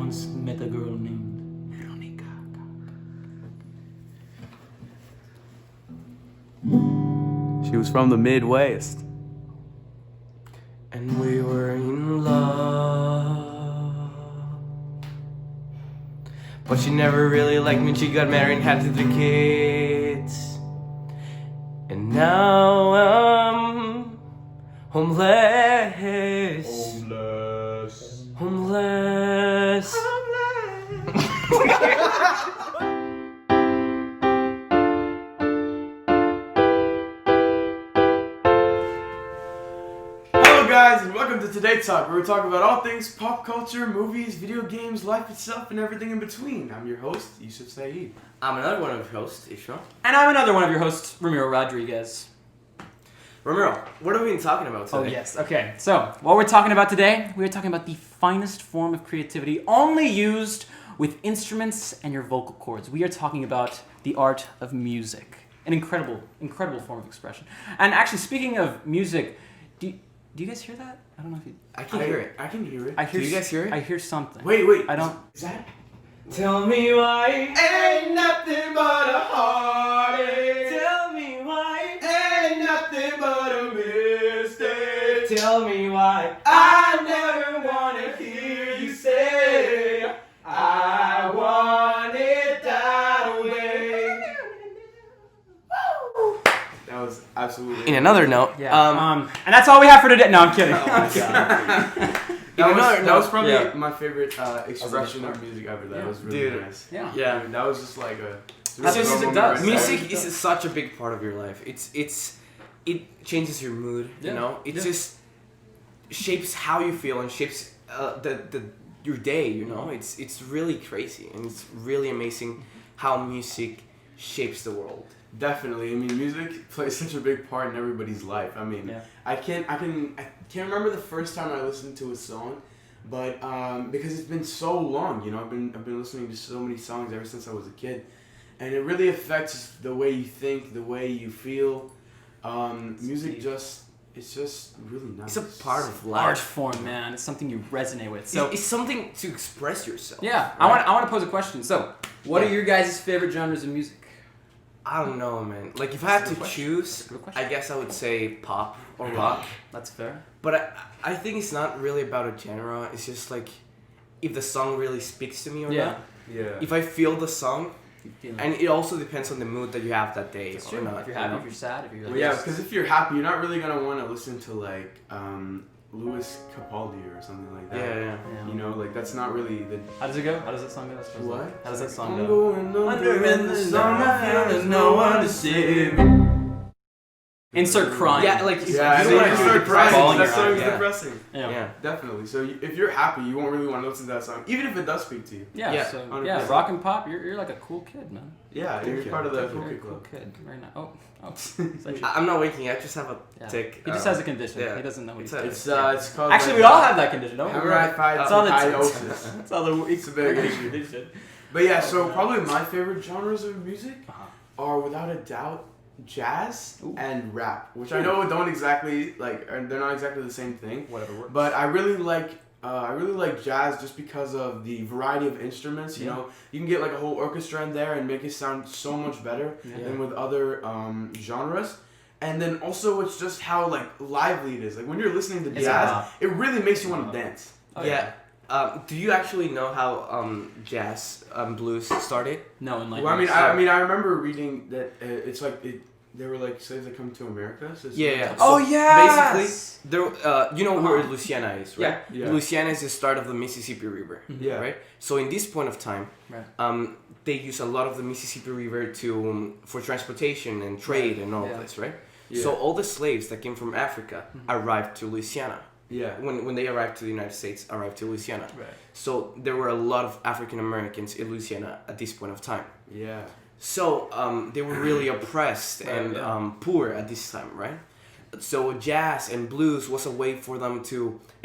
once met a girl named Veronica. She was from the Midwest. And we were in love. But she never really liked me. She got married and had 3 kids. And now I'm homeless. Homeless. Hello guys, and welcome to Today Talk, where we talk about all things pop culture, movies, video games, life itself, and everything in between. I'm your host, Yusuf Saeed. I'm another one of your hosts, Ishra. And I'm another one of your hosts, Ramiro Rodriguez. Ramiro, what are we talking about today? Oh, yes. Okay. So, what we're talking about today, we're talking about the finest form of creativity only used with instruments and your vocal cords. We are talking about the art of music. An incredible form of expression. And actually, speaking of music, do you guys hear that? I don't know if you... I can hear it. I can hear it. Do you guys hear it? I hear something. Wait. I don't... Is that? Tell me why. Ain't nothing but a heartache. Tell me why. Ain't nothing but a mistake. Tell me why. I never wanna hear you say I want it that way. That was absolutely. In another note, Yeah. And that's all we have for today. No, I'm kidding. Oh my God. That was probably my favorite expression of music ever. That was really nice. Yeah. Yeah. I mean, that was just like a. That's just it does. Music is such a big part of your life. It changes your mood. You know, it just shapes how you feel and shapes your day. You know, it's really crazy and it's really amazing how music shapes the world. Definitely. I mean, music plays such a big part in everybody's life. I mean, I can't remember the first time I listened to a song, but because it's been so long, you know, I've been listening to so many songs ever since I was a kid, and it really affects the way you think, the way you feel. Music it's just really nice. It's a part of life. Art form, man. It's something you resonate with. So it's something to express yourself. yeah, right? I want to pose a question. So, what are your guys' favorite genres of music? I don't know, man. Like, if I had to That's choose, a good question. I guess I would say pop or rock. That's fair. But I think it's not really about a genre. It's just like if the song really speaks to me or not. Yeah. If I feel the song, Feeling. and it also depends on the mood that you have that day That's or true. not. If you're you happy, know? if you're sad, if you're like, Well, yeah, because if you're happy, you're not really gonna want to listen to like Louis Capaldi or something like that. Yeah. Yeah. You know, like that's not really the. How does it go? How does that song go? What? How does that song I'm go? going under in the sun, I feel there's no one to save me. Insert crying. Yeah, like if Yeah, you you want want to to start crying. bawling That your song's eyes. Yeah. depressing. Yeah. Definitely. So if you're happy, you won't really want to listen to that song, even if it does speak to you. Yeah. Yeah, So 100%. rock and pop. You're like a cool kid, man. Yeah, Thank you're you. part of the Thank you. cool You're a kid cool club. kid. Very nice. It's like- I'm not waking. I just have a yeah. tick. He just has a condition. yeah. He doesn't know what he's It's doing. It's called. Actually, like, we all have that condition, don't we? Hemorrhagitis. That's all Hemorrhagiosis. That's all the It's a big issue. condition. But yeah, so probably my favorite genres of music Uh-huh. are without a doubt jazz Ooh. and rap, which I know don't exactly like, or they're not exactly the same thing. Whatever works. But I really like jazz just because of the variety of instruments. You Yeah. know, you can get like a whole orchestra in there and make it sound so much better Yeah. than with other genres. And then also it's just how like lively it is. Like when you're listening to It's jazz, a- it really makes you want to dance. Oh, Yeah. Do you actually know how jazz blues started? No, and like. Well, I mean, I remember reading that it's like they were like slaves that come to America. So it's Yeah. like- Oh So yeah. Basically, there. You know where Louisiana is, right? Yeah. Louisiana is the start of the Mississippi River. Yeah. Right. So in this point of time, Right. they use a lot of the Mississippi River to for transportation and trade and all Yeah. this, right? Yeah. So all the slaves that came from Africa arrived to Louisiana. Yeah. When they arrived to the United States, arrived to Louisiana. Right. So there were a lot of African Americans in Louisiana at this point of time. Yeah. So they were really oppressed and poor at this time, right? So jazz and blues was a way for them to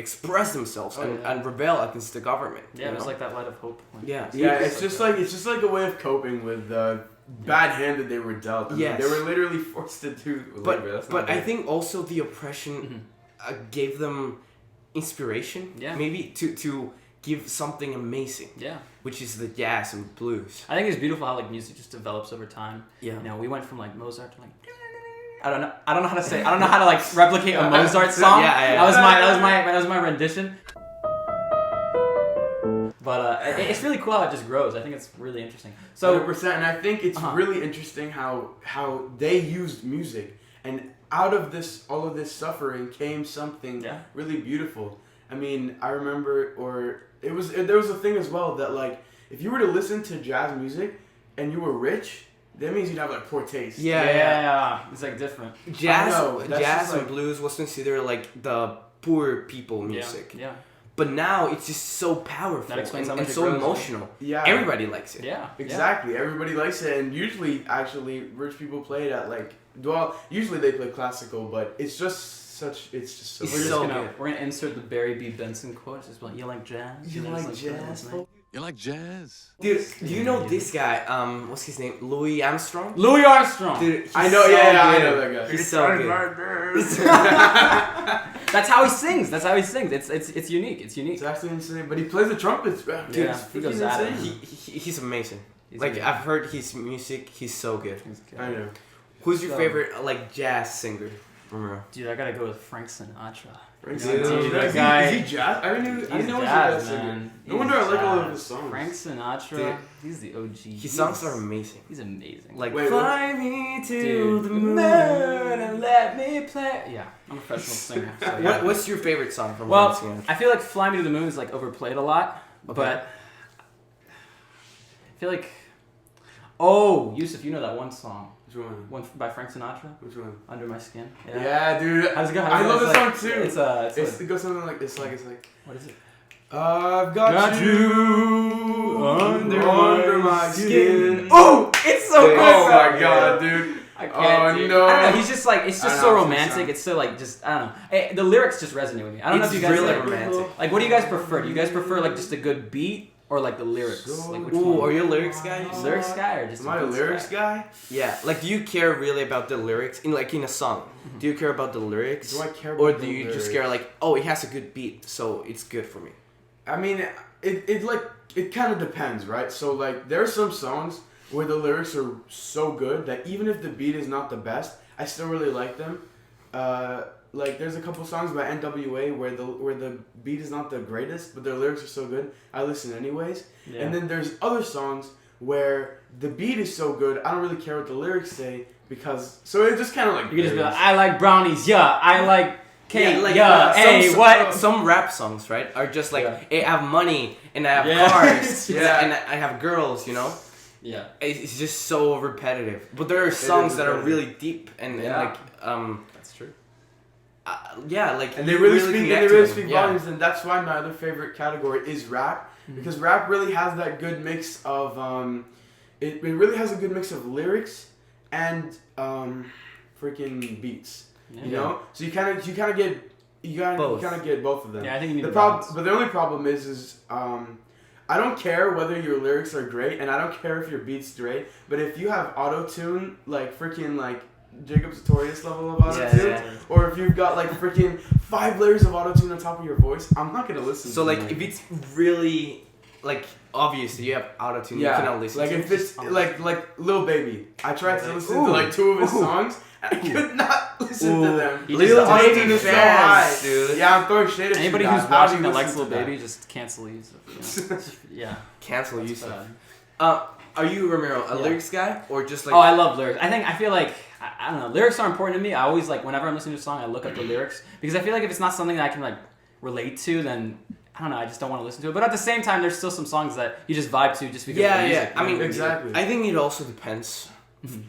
express themselves and rebel against the government. Yeah, you it was know? like that light of hope. Like, Yeah. Yeah, it's just like a way of coping with the bad hand that they were dealt. I mean, Yes. they were literally forced to do labor. That's not But I good. think also the oppression gave them inspiration. Yeah. Maybe to give something amazing. Yeah. Which is the jazz and blues. I think it's beautiful how like music just develops over time. Yeah. You know, we went from like Mozart to like I don't know how to say. I don't know how to like replicate a Mozart song. Yeah. That was my rendition. But it's really cool how it just grows. I think it's really interesting. So 100%, and I think it's really interesting how they used music, and out of this all of this suffering came something really beautiful. I mean, I remember, there was a thing as well that like if you were to listen to jazz music and you were rich, that means you'd have like poor taste. Yeah. It's like different. Jazz like, and blues was considered like the poor people music. Yeah. But now it's just so powerful That explains how and much it so grows. emotional. Yeah. Everybody likes it. Yeah. Exactly. Everybody likes it, and usually, actually, rich people play it at like. Well, usually they play classical, but it's just so. We're gonna insert the Barry B. Benson quote. It's just like, you like jazz? You like jazz? You like jazz? Dude, do you know this guy? What's his name? Louis Armstrong? Louis Armstrong. Dude, he's I know. so I good. know that guy. He's so good. That's how he sings. It's unique. It's unique. It's actually insane. But he plays the trumpets, bro. Dude, Yeah, it's he goes freaking at it. insane. He's amazing. He's like good. I've heard his music. He's so good. I know. Who's your So- favorite like jazz singer? Romero? Dude, I gotta go with Frank Sinatra. Frank Dude, Sinatra. that Is guy- he jazz? I didn't He's know he was a jazz, jazz singer. man. No wonder I like all of his songs. Frank Sinatra, Dude. he's the OG. His songs are amazing. He's amazing. Like Wait, fly me to Dude, the moon. and let me play. Yeah, I'm a professional singer. So yeah. What's your favorite song from Well, Frank Sinatra? I feel like "Fly Me to the Moon" is like overplayed a lot, but I feel like, Yusuf, you know that one song, Which one? by Frank Sinatra, Which one? "Under My Skin." Yeah, dude. How's it go? I love It's this like- song too. It's It goes something like it's like what is it? I've got you under under my my skin. skin. Oh, it's so good. Oh my god, dude. I can't. Oh, dude. no. I don't know. He's just like it's I just know, so it's romantic. insane. It's so like just I don't know. Hey, the lyrics just resonate with me. I don't know if you guys really like, romantic. Like, what do you guys prefer? Do you guys prefer like just a good beat or like the lyrics? So Like which Ooh, one? are you a lyrics guy? Lyrics guy or just Am I a good lyrics guy? guy? Yeah, like do you care really about the lyrics in a song? Do you care about the lyrics? Do I care Or about do the you just lyrics? care like, oh, it has a good beat, so it's good for me? I mean, it kind of depends, right? So like, there are some songs where the lyrics are so good that even if the beat is not the best, I still really like them. Like there's a couple songs by NWA where the beat is not the greatest, but their lyrics are so good, I listen anyways. Yeah. And then there's other songs where the beat is so good, I don't really care what the lyrics say so it just kind of like You can just be like, varies. I like brownies, yeah. I like cake, like, yeah. Hey, some, what? Some rap songs, right, are just like, Yeah. hey, I have money and I have Yeah. cars, Yeah. and I have girls, you know. Yeah. It's just so repetitive. But there are songs that are repetitive. really deep and Yeah. like That's true. yeah, like And they you really speak connect to them. speak Yeah. volumes, and that's why my other favorite category is rap, because rap really has that good mix of it really has a good mix of lyrics and freaking beats. Yeah. You know, so you kind of get both of them. Yeah, I think you need the a problem, balance. but the only problem is I don't care whether your lyrics are great, and I don't care if your beats great. But if you have auto tune, like freaking like Jacob Sartorius level of auto tune, Yeah. or if you've got like freaking 5 layers of auto tune on top of your voice, I'm not gonna listen. So to like them. if it's really like obvious that you have autotune, you cannot listen like to if it. it's like Lil Baby, I tried to listen to like 2 of his songs, and I could not listen to them. He Lil just Baby doesn't is so fans, high, dude. Yeah, I'm throwing shade at you Anybody guys. who's How do watching you that likes listen Lil to Baby, just cancel Yusuf. You know? Yeah. Cancel That's Yusuf. bad. Are you Romero a Yeah. lyrics guy or just like? Oh, I love lyrics. I feel like I don't know. Lyrics are important to me. I always like whenever I'm listening to a song, I look up the lyrics because I feel like if it's not something that I can like relate to, then I don't know. I just don't want to listen to it. But at the same time, there's still some songs that you just vibe to just because. Yeah, of the music, yeah. I you know? mean, Exactly. I think it also depends,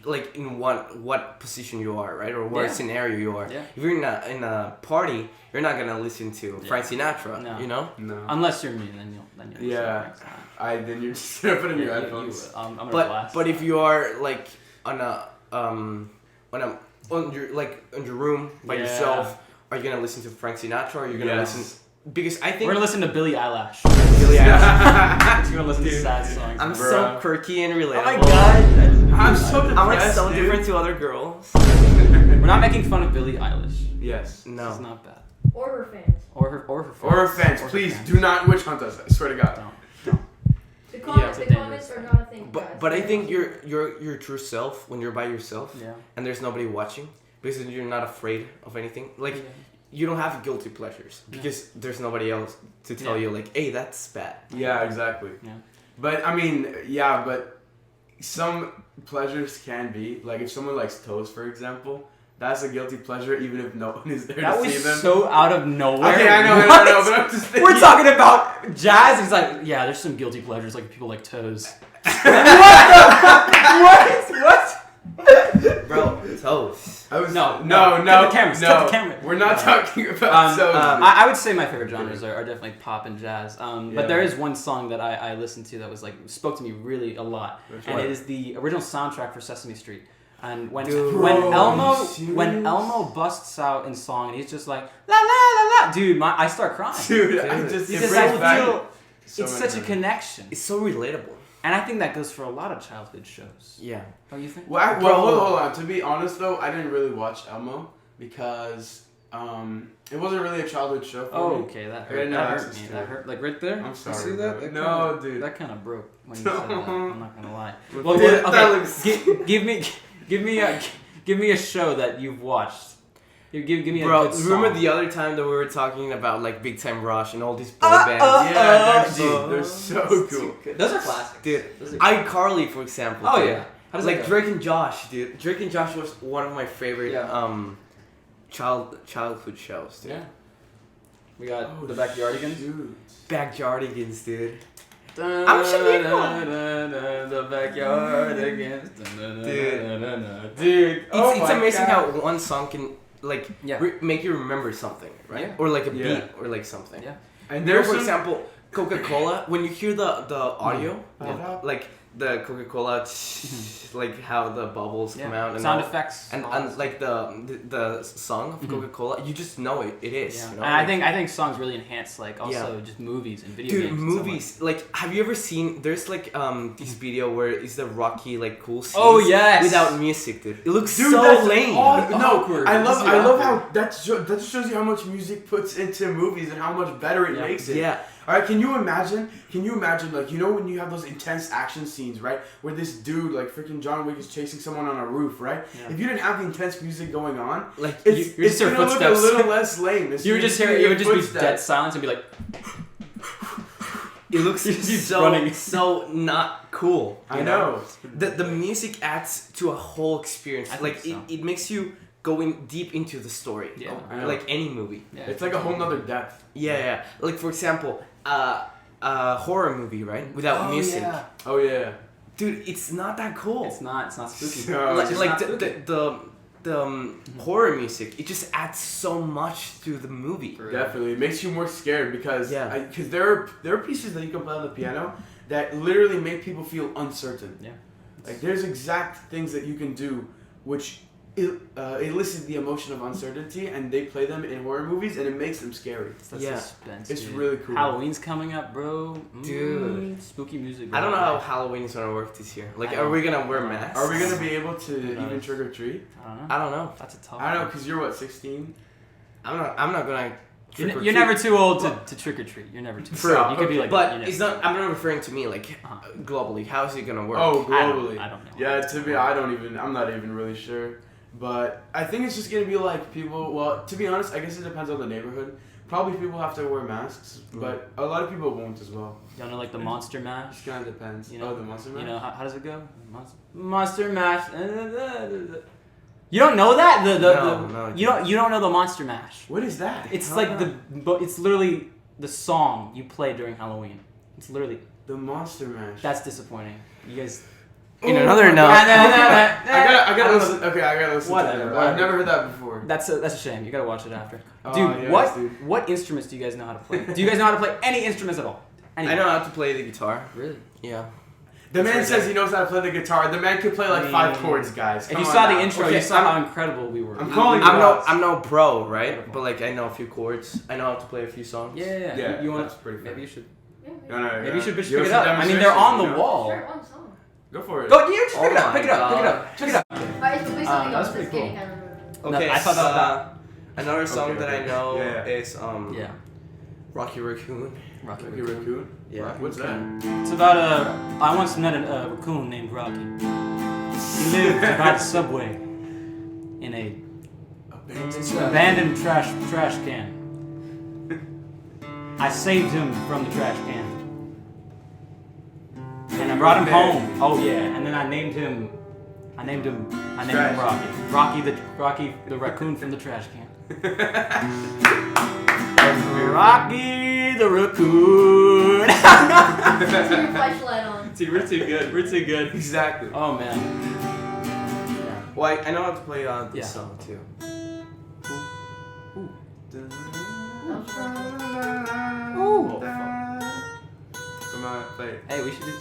like in what position you are, right, or what Yeah. scenario you are. Yeah. If you're in a party, you're not gonna listen to Frank Sinatra, No. you know. No. Unless you're me, then you'll listen to Yeah. Frank Sinatra. Then you're just gonna put in your You- headphones. I'm gonna But blast. but if you are like on a on your room by Yeah. yourself, are you gonna listen to Frank Sinatra or are you gonna Yes. listen? Because I think we're gonna listen to Billie Eilish. Billie Eilish. We're gonna listen to sad songs. I'm bro. so quirky and relatable. Oh my god. I'm so I'm like depressed, so dude. different to other girls. We're not making fun of Billie Eilish. Yes. No. It's not bad. Order fans. Or her fans. Or her fans. Or her Please fans. do not witch hunt us. I swear to God. Don't. The comments, Yeah. the comments are not a thing, guys. But I think your true self when you're by yourself Yeah. and there's nobody watching because you're not afraid of anything. Like Yeah. you don't have guilty pleasures because there's nobody else to tell Yeah. you like, hey, that's bad. Yeah, exactly. Yeah. But I mean, yeah, but some pleasures can be like if someone likes toes, for example. That's a guilty pleasure, even if no one is there That to was see them. so out of nowhere. Okay, I know, What? but I'm just thinking. We're talking about jazz. It's like, yeah, there's some guilty pleasures, like people like toes. What? Bro, toes. I was, No, no, cut no, the cameras, no. cut the camera. We're not talking about toes. I would say my favorite genres are definitely pop and jazz. Yeah. But there is one song that I listened to that was like spoke to me really a lot, Which and one? it is the original soundtrack for Sesame Street. And when Dude. when Bro, Elmo are you serious? when Elmo busts out in song and he's just like la la la la, dude, I start crying. Dude, I Dude. just it Because brings I back feel so it's many such a memories. connection, It's so relatable. and I think that goes for a lot of childhood shows. Yeah. Don't you think? Well, Bro. hold on. To be honest, though, I didn't really watch Elmo because it wasn't really a childhood show for Oh, me. okay, that I hurt. didn't That have hurt access me. to That it. hurt. Like right there. I'm sorry. see that? bro. That No, kinda- dude. That kind of broke when you said that. I'm not gonna lie. Well, Well, dude, okay, that looks- give me a show that you've watched. Give me a Bro, good song. remember the other time that we were talking about like Big Time Rush and all these boy Uh, bands? Yeah, they're so cool. Those are classics. Dude, Those are- iCarly, for example. Oh dude. yeah. How does that Like go? Drake and Josh, dude. Drake and Josh was one of my favorite Yeah. childhood shows, dude. Yeah. We got Oh, the Backyardigans. Dude. Backyardigans, dude. I'm Shaniqua. The Backyardigans. Dude. Dude. It's, Oh it's my amazing God. how one song can like Yeah. make you remember something, right? Yeah. Or like a Yeah. beat or like something. Yeah. And There, there's for some, example, Coca-Cola. When you hear the audio, Yeah. like the Coca-Cola, like how the bubbles come out and sound all- effects. and all that and like the song of Coca-Cola, you just know it is. Yeah. You know? And Like, I think songs really enhance like also just movies and video dude, games. and stuff like movies like have you ever seen? There's like this video where it's the Rocky like cool scenes. Oh, yes. Without music, dude. It looks Dude, so that's lame. No, Awkward. I This love is I love awkward. how that just shows you how much music puts into movies and how much better it Yeah. makes it. Yeah. All right, can you imagine like, you know, when you have those intense action scenes, right? Where this dude, like freaking John Wick, is chasing someone on a roof, right? Yeah. If you didn't have the intense music going on, Like it's, you it's just hear gonna look footsteps. a little less lame. It's You would just hear it would just be dead silence and be like, it looks He's so running. so not cool. I you know. The music adds to a whole experience. I Like think so. it makes you going deep into the story. Yeah. I know. Like any movie. yeah, It's like a whole nother depth. Yeah. Like for example, a horror movie, right? Without Oh, music. yeah. Oh yeah. Dude, it's not that cool. It's not spooky. No, like it's like not the, spooky. the horror music, it just adds so much to the movie. For real. Definitely, it makes you more scared because Yeah. because there are pieces that you can play on the piano that literally make people feel uncertain. Yeah. Like there's exact things that you can do which elicit the emotion of uncertainty, and they play them in horror movies, and it makes them scary. That's Yeah. suspense, It's dude. really cool. Halloween's coming up, bro. Dude. Spooky music. I don't know bro. how Halloween is gonna work this year. Like, I are don't- we gonna wear masks? Are we gonna be able to knows? even trick or treat? I don't know. I don't know. That's a tough. I don't know, one. cause you're what, 16? I'm not gonna. trick or You're treat. never too old to trick or treat. You're never too For old. real, You could be okay. like, But you're it's never- not. I'm not referring to me. Like Uh-huh. globally. How is it gonna work? Oh, I don't- globally. I don't know. Yeah, I'm not even really sure. But I think it's just gonna be like people. Well, to be honest, I guess it depends on the neighborhood. Probably people have to wear masks, but a lot of people won't as well. Y'all know like the Monster It Mash. just kind of depends. You know, the monster mash. You know how does it go? Monster Mash. You don't know that? No, You don't know the Monster Mash. What is that? It's How like about it's literally the song you play during Halloween. It's literally the monster mash. that's disappointing. You guys. In another note, I gotta listen. Okay, I gotta listen. Whatever, To that. whatever. I've never heard that before. That's a shame. You gotta watch it after. Oh, Dude, yes, dude. what instruments do you guys know how to play? Do you guys know how to play any instruments at all? Any? I know how to play the guitar. Really? Yeah. The man That's says right. he knows how to play the guitar. The man can play like 5 chords, guys. If Come you on saw the now. intro, Okay, you saw how incredible we were. I'm calling I'm no pro, right? But like I know a few chords. I know how to play a few songs. Yeah. Yeah, You want? that's pretty Maybe fair. you should. No, Maybe you should Give pick us it a up. I mean, they're on the demonstration, you know? wall. Sure, one song. Go for it. Go, you just Oh pick it up. my Pick it up. Pick it God. up. Pick it up. But it's something that's else pretty that's cool. getting kind of. Okay. No, I thought that Another song that I know is Yeah. Rocky Raccoon. Rocky Rocky Raccoon. Raccoon? Yeah. What's that? It's about I once met a raccoon named Rocky. He lived by the subway in a abandoned trash can. I saved him from the trash can. And I brought him home. Oh yeah, and then I named him Rocky. Rocky the raccoon from the trash can. Rocky the raccoon. Keep your flashlight on. Dude, we're too good. We're too good. Exactly. Oh man. Well, I know how to play this Yeah. song too. Ooh. Come on, play it. Hey, we should do.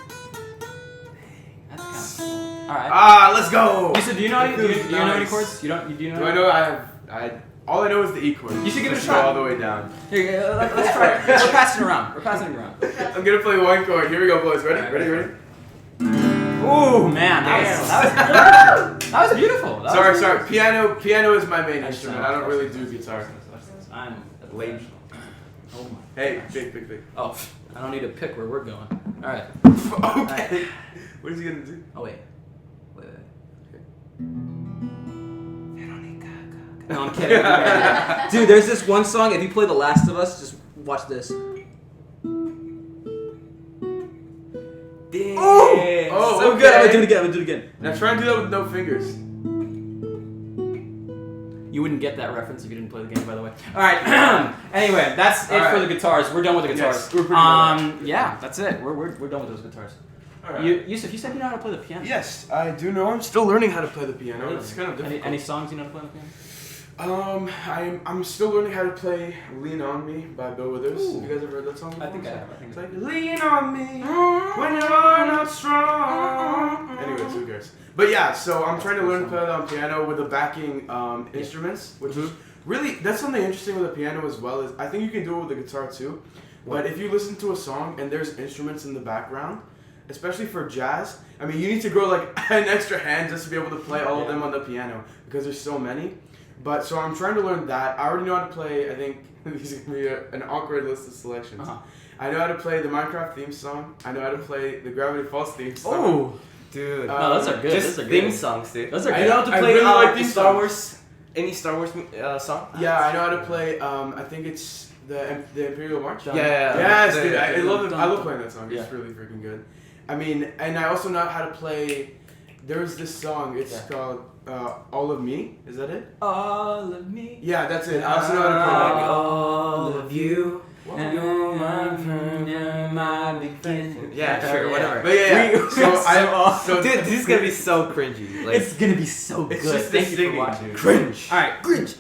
That's kind of cool. All right. Ah, let's go. Lisa, do you know any? Do you know any Nice. chords? You don't. Do you know? Do I know all I know is the E chord. You should give it a Let's shot. Go all the way down. Here, let's try it. We're passing it around. We're passing it around. I'm gonna play one chord. Here we go, boys. Ready? Alright. Ready? Ooh, man, that was beautiful. That was Sorry. beautiful. Piano is my main That's instrument. fine. I don't really do guitar. I'm a late. Oh my. Hey, big. Oh, I don't need to pick where we're going. All right. Okay. What is he gonna do? Oh wait. No, I'm kidding. Dude, there's this one song. If you play The Last of Us, just watch this. Damn. Oh, So okay. good. I'm gonna do it again. Now try and do that with no fingers. You wouldn't get that reference if you didn't play the game, by the way. All right. Anyway, that's it All for right. the guitars. We're done with the guitars. Yes, we're pretty done. Yeah, that's it. We're done with those guitars. Alright. Yusuf, you said you know how to play the piano. Yes, I do know. I'm still learning how to play the piano. It's kind of difficult. Any songs you know how to play the piano? I'm still learning how to play "Lean on Me" by Bill Withers. Ooh. Have you guys ever heard that song? I think I before? have. I think It's I like "Lean on me when you're not strong." Anyways, who cares? But yeah, so I'm trying to learn to play on piano with the backing instruments, which is really that's something interesting with the piano as well. Is I think you can do it with the guitar too. But if you listen to a song and there's instruments in the background, especially for jazz, I mean, you need to grow like an extra hand just to be able to play all of them on the piano because there's so many. But so I'm trying to learn that. I already know how to play. I think this is gonna be an awkward list of selections. Uh-huh. I know how to play the Minecraft theme song. I know how to play the Gravity Falls theme song. Oh, Dude. no, those are good. Just those are theme good. songs, dude. Those are I good. know how to I play really like the theme Star songs. Wars. Any Star Wars song? Yeah, I know how to play. I think it's the Imperial March. Yeah. Yes, The- dude. I love it. I love dun, playing that song. It's yeah. really freaking good. I mean, and I also know how to play. There's this song. It's Yeah. called "All of Me." Is that it? All of me. Yeah, that's it. I also know how to play that. all of you. And you're my beginning. Yeah, sure, whatever. But yeah. So Dude, this is gonna be so cringy. Like, It's gonna be so good. It's just the Thank you for singing, watching. dude. cringe. All right, Grinch.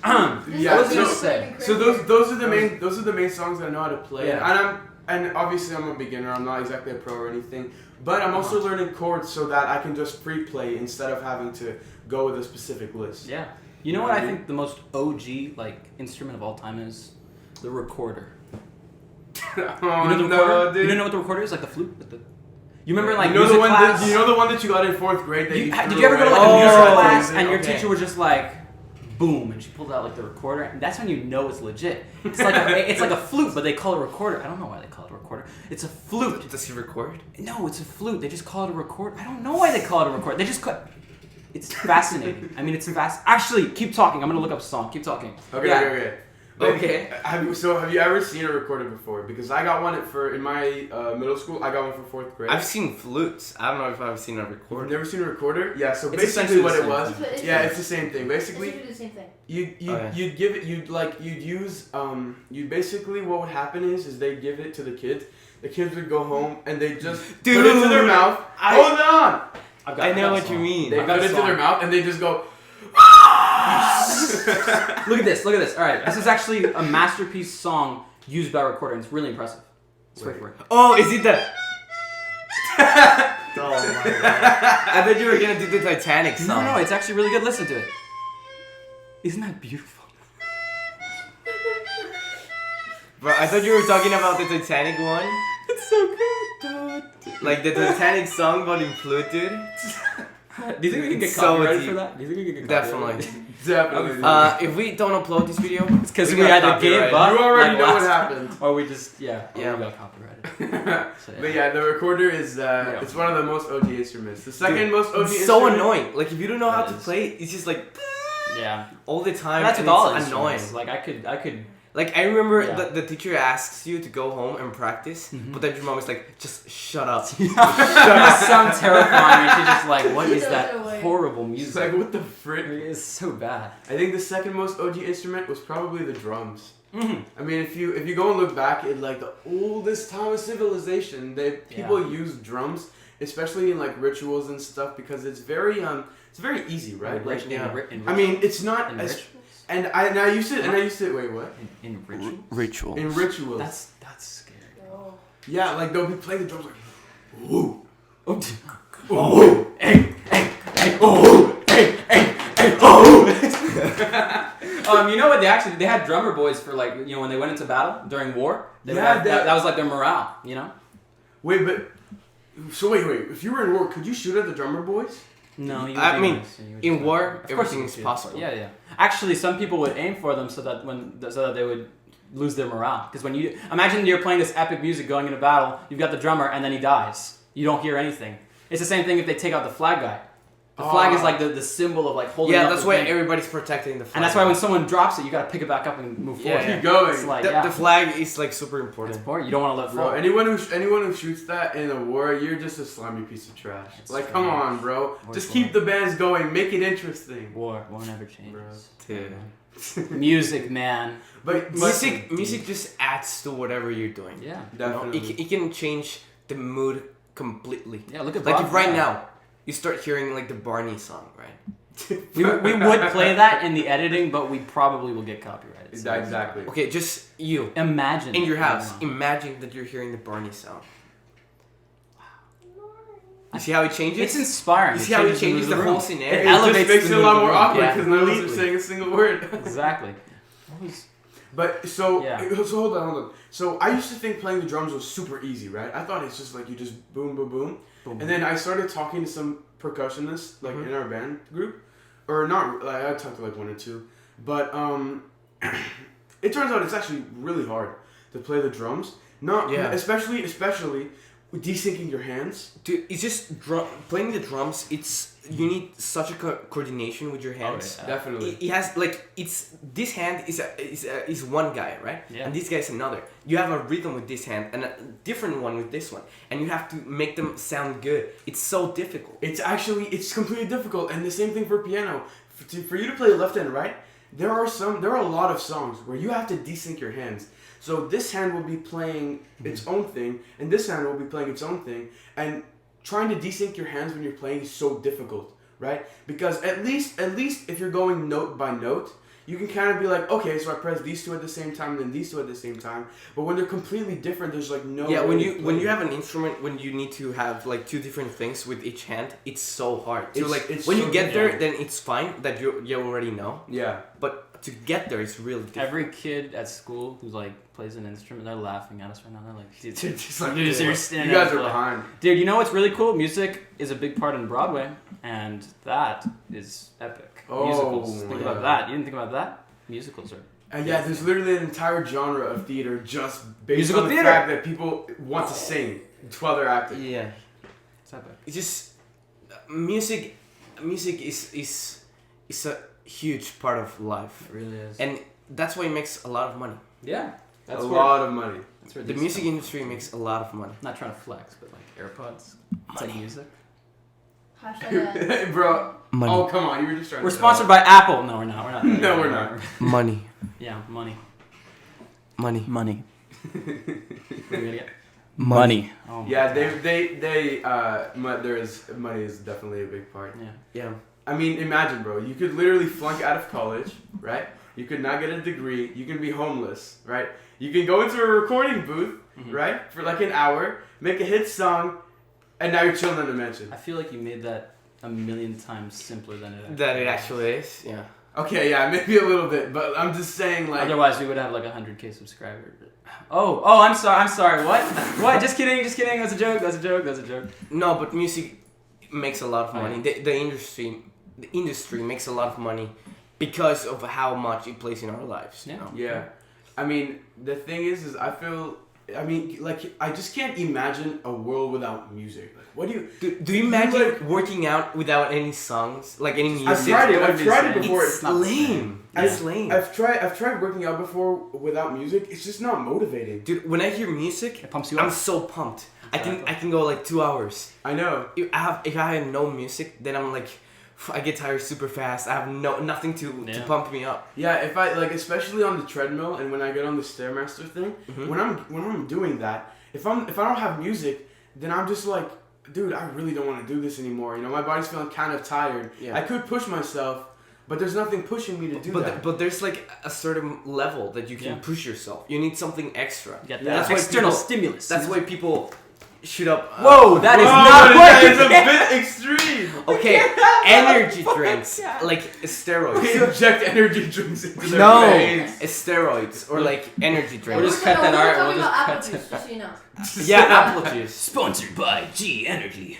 Yeah, I was so- gonna say. So those are the main songs that I know how to play. Yeah. And obviously I'm a beginner. I'm not exactly a pro or anything. But I'm also learning chords so that I can just pre-play instead of having to go with a specific list. Yeah. You know what I think the most OG instrument of all time is? The recorder. Oh, You know the no, recorder? dude. You don't know what the recorder is? Like the flute? With the... You remember you know the one class? that you know the one that you got in 4th grade that you Did threw you ever go to away? like a music Oh, class is it? and your Okay. teacher was just like, boom, and she pulled out like the recorder, and that's when you know it's legit. It's like a flute, but they call it a recorder. I don't know why they call it a recorder. It's a flute. Does he record? No, it's a flute. They just call it a record. I don't know why they call it a record. They just call. It's fascinating. I mean, it's fast. Actually, keep talking. I'm gonna look up a song. Keep talking. Okay, Yeah. okay. Okay. Have you ever seen a recorder before? Because I got one in my middle school. I got one for 4th grade. I've seen flutes. I don't know if I've seen a You've recorder. never seen a recorder? Yeah. So It's basically, essentially what the it same was. thing. It's- Yeah, it's the same thing. It's Basically, literally the same thing. you'd give it. You'd use. You basically what would happen is they give it to the kids. The kids would go home and they just put it to their Dude, mouth. I- Hold on. I know what you mean. They I've got put a it to song. their mouth and they just go. Look at this. Look at this. All right, this is actually a masterpiece song used by a recorder, and it's really impressive. Let's wait for it. Oh, is it the? Oh my god! I thought you were gonna do the Titanic song. No, it's actually really good. Listen to it. Isn't that beautiful? Bro, I thought you were talking about the Titanic one. It's so good. Like the Titanic song, but in flute, dude. Do you think we can get It's so copyrighted deep. for that? Do you think we can get Definitely. Definitely. If we don't upload this video, It's because we got either gave copyrighted. up. You already like know what last- happened. Or we just, or Yeah. we got copyrighted. So, But yeah, the recorder is it's one of the most OG instruments. The second most OG it's instrument. so annoying. Like if you don't know how It to is. play, it's just like Yeah. all the time. And that's and with all it's annoying. instruments. Like I could. Like I remember Yeah. the teacher asks you to go home and practice, Mhm. but then your mom is like, just shut up. It sounds terrifying. And she's just like, what is Throw that it away. horrible It's music? like what the frick? It's so bad. I think the second most OG instrument was probably the drums. Mm-hmm. I mean, if you go and look back at like the oldest time of civilization, people use drums, especially in like rituals and stuff, because it's very easy, right? Like, I mean, it's not in as rituals. and I used to wait, what? In rituals. Ritual. In rituals. That's scary. Oh. Yeah, like they'll be playing the drums like, woo, Oh, oh, hey, oh, hey, oh. You know what? They had drummer boys for like when they went into battle during war. They would Yeah, have- that- that was like their morale. You know. wait, but so wait, if you were in war, could you shoot at the drummer boys? No, I mean, in war, everything is possible. Yeah. Actually, some people would aim for them so that they would lose their morale. Because when you imagine you're playing this epic music going into battle, you've got the drummer and then he dies. You don't hear anything. It's the same thing if they take out the flag guy. The flag is like the symbol of like holding. Yeah, up that's the why thing. everybody's protecting the flag. And that's why when someone drops it, you gotta pick it back up and move forward. Yeah. Keep going. It's like, the flag is like super it's important. important. You don't want to let Bro, fall. anyone who shoots that in a war, you're just a slimy piece of trash. It's Like, true. come on, bro. War's Just war. keep the bands going. Make it interesting. War never changes. Dude. Music, man. But Music just adds to whatever you're doing. Yeah. You know? definitely. It can change the mood completely. Yeah. Look at Like Bob if right Dylan. now you start hearing like the Barney song, right? We would play that in the editing, but we probably will get copyrighted. so- Exactly. Okay, just you Imagine in your it. house. Yeah. Imagine that you're hearing the Barney sound. You see how it changes? It's inspiring. You see how it changes the room. whole It scenario? elevates just makes the it a mood lot of the more room. awkward Yeah. because none of us are Completely. saying a single word. Exactly. What was- But so, Yeah. so hold on. So I used to think playing the drums was super easy, right? I thought it's just like you just boom, boom, boom. Boom. And then I started talking to some percussionists, like in our band group, or not. Like I talked to like one or two, but it turns out it's actually really hard to play the drums. Not especially with desyncing your hands. Dude, it's just playing the drums. You need such a coordination with your hands. yeah. Definitely. It has like this hand is one guy, right? Yeah. And this guy is another. You have a rhythm with this hand and a different one with this one, and you have to make them sound good. It's so difficult. It's completely difficult, and the same thing for piano. For you to play left and right, there are a lot of songs where you have to desync your hands. So this hand will be playing its own thing, and this hand will be playing its own thing, and trying to desync your hands when you're playing is so difficult, right? Because at least if you're going note by note, you can kind of be like, okay, so I press these two at the same time, and then these two at the same time. But when they're completely different, there's like no. Yeah, way when to you play when you it. have an instrument, when you need to have like two different things with each hand, it's so hard. So It's- like it's when so you get there, difficult. then it's fine that you already know. Yeah. But to get there, it's really difficult. Every kid at school who's like plays an instrument, they're laughing at us right now. They're like, dude, Just like, you're you standing guys there are like- behind. Dude, you know what's really cool? Music is a big part in Broadway, and that is epic. Oh, Musicals. Think about yeah. that. You didn't think about that? Musicals are. Yeah, there's literally an entire genre of theater just based Musical on the theater. fact that people want to sing while they're acting. Yeah. It's epic. It's just music is a huge part of life, It really is. and that's why it makes a lot of money. yeah, that's a where, lot of money. That's where The these music come industry makes a lot of money. from. Not trying to flex, but like AirPods. It's like music. Hashtag ad. Bro, Money. oh come on, you were just trying We're to sponsored by Apple. No, we're not. We're not. No, we're not. Money. Yeah, money. Money. Money. What are you gonna get? Money. Oh my Yeah, God. money is definitely a big part. Yeah. Yeah. I mean, imagine, bro, you could literally flunk out of college, right? You could not get a degree. You can be homeless, right? You can go into a recording booth, Mhm. right, for like an hour, make a hit song, and now you're chilling in a mansion. I feel like you made that a million times simpler than it. That it actually is. Yeah. Okay, yeah, maybe a little bit, but I'm just saying, like, Otherwise, we would have like 100K subscribers. Oh, I'm sorry. What? What? Just kidding. That's a joke. That's a joke. No, but music, makes a lot of money. The industry makes a lot of money because of how much it plays in our lives. Yeah. You know? Yeah. I mean, the thing is I feel. I mean, like, I just can't imagine a world without music. Like, what do you... Do you imagine working out without any songs? Like, any music? I've tried it before. It's lame. It's lame. I've tried working out before without music. It's just not motivating. Dude, when I hear music, it pumps you up. I'm so pumped. I can go like 2 hours. I know. If I have no music, then I'm like, I get tired super fast. I have nothing to pump me up. Yeah, if I like, especially on the treadmill and when I get on the Stairmaster thing, when I'm doing that, if I don't have music, then I'm just like, dude, I really don't want to do this anymore. You know, my body's feeling kind of tired. Yeah. I could push myself, but there's nothing pushing me to do that. But there's like a certain level that you can push yourself. You need something extra. Get that external stimulus. That's why people shoot up. Whoa, that is not that is a bit extreme. Okay, energy drinks like steroids. They inject energy drinks into their veins. Steroids or like energy drinks. We'll just cut that out. We'll just apple cut juice, just so you know. Yeah, apple juice. Sponsored by G Energy.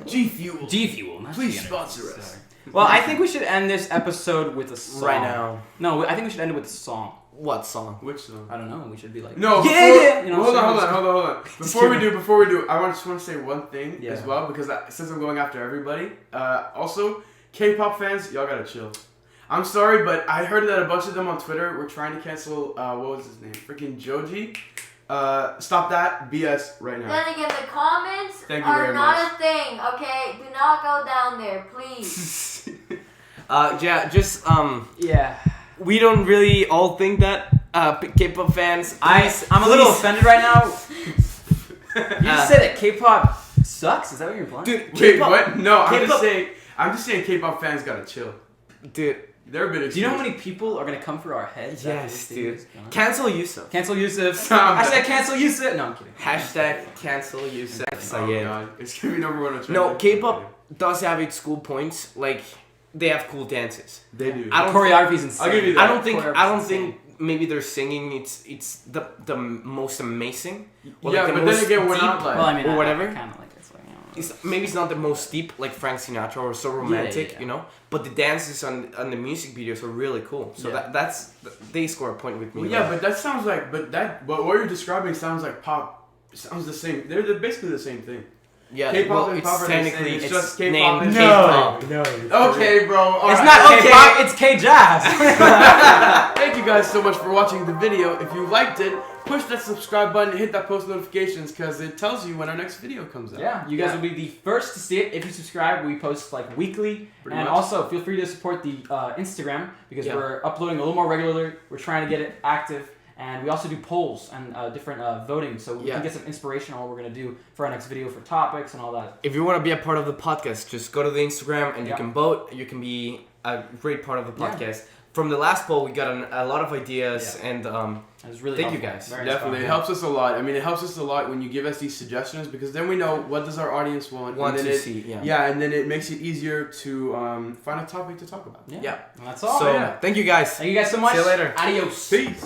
G Fuel. G Fuel. Not Please G Energy. sponsor us. Well, I think we should end this episode with a song. Right now. No, I think we should end it with a song. What song? Which song? I don't know. We should be like, no. You know, hold on. Before we do, I just want to say one thing as well, because since I'm going after everybody, also K-pop fans, y'all gotta chill. I'm sorry, but I heard that a bunch of them on Twitter were trying to cancel. What was his name? Freaking Joji. Stop that BS right now. Then again, the comments Thank you are very not much. a thing. Okay, do not go down there, please. yeah. We don't really all think that. K-pop fans. I'm a little offended right now. You just said that K-pop sucks. Is that what you're implying? Dude, Wait, what? No, I'm K-pop- just saying K-pop fans gotta chill. Dude. They're a bit extreme. Do you know how many people are gonna come for our heads? Yes, dude. Cancel Yusuf. Cancel Yusuf. I said cancel Yusuf. No, I'm kidding. Hashtag cancel Yusuf. Oh god, it's gonna be number one on Twitter. No, K-pop does have its cool points. Like, they have cool dances. They do. Choreography's insane. I'll give you that. I don't think maybe their singing it's the most amazing. Or yeah, like the but most then again, we're deep, not like. Well, I mean, or whatever. Kind of like it's like, maybe it's not the most deep like Frank Sinatra or so romantic, yeah. you know. But the dances on the music videos are really cool. So that's they score a point with me. Well, yeah, but that sounds like but what you're describing sounds like pop. It sounds the same. They're basically the same thing. Yeah, K-pop and it's pop are the technically same. It's just K-pop named and K-pop. No. Okay, bro. It's Alright. not Okay. K-pop. It's K-jazz. Thank you guys so much for watching the video. If you liked it, push that subscribe button and hit that post notifications because it tells you when our next video comes out. Yeah, you guys will be the first to see it if you subscribe. We post like weekly, Pretty and much. also feel free to support the Instagram because we're uploading a little more regularly. We're trying to get it active, and we also do polls and different voting, so we can get some inspiration on what we're gonna do for our next video for topics and all that. If you want to be a part of the podcast, just go to the Instagram and you can vote. You can be a great part of the podcast. From the last poll, we got a lot of ideas, and it was really thank you helpful. guys. Very Definitely, it helps us a lot. I mean, it helps us a lot when you give us these suggestions because then we know what does our audience want Want and to then see, and then it makes it easier to find a topic to talk about. Yeah. And that's all. So thank you guys. Thank you guys so much. See you later. Adios. Peace.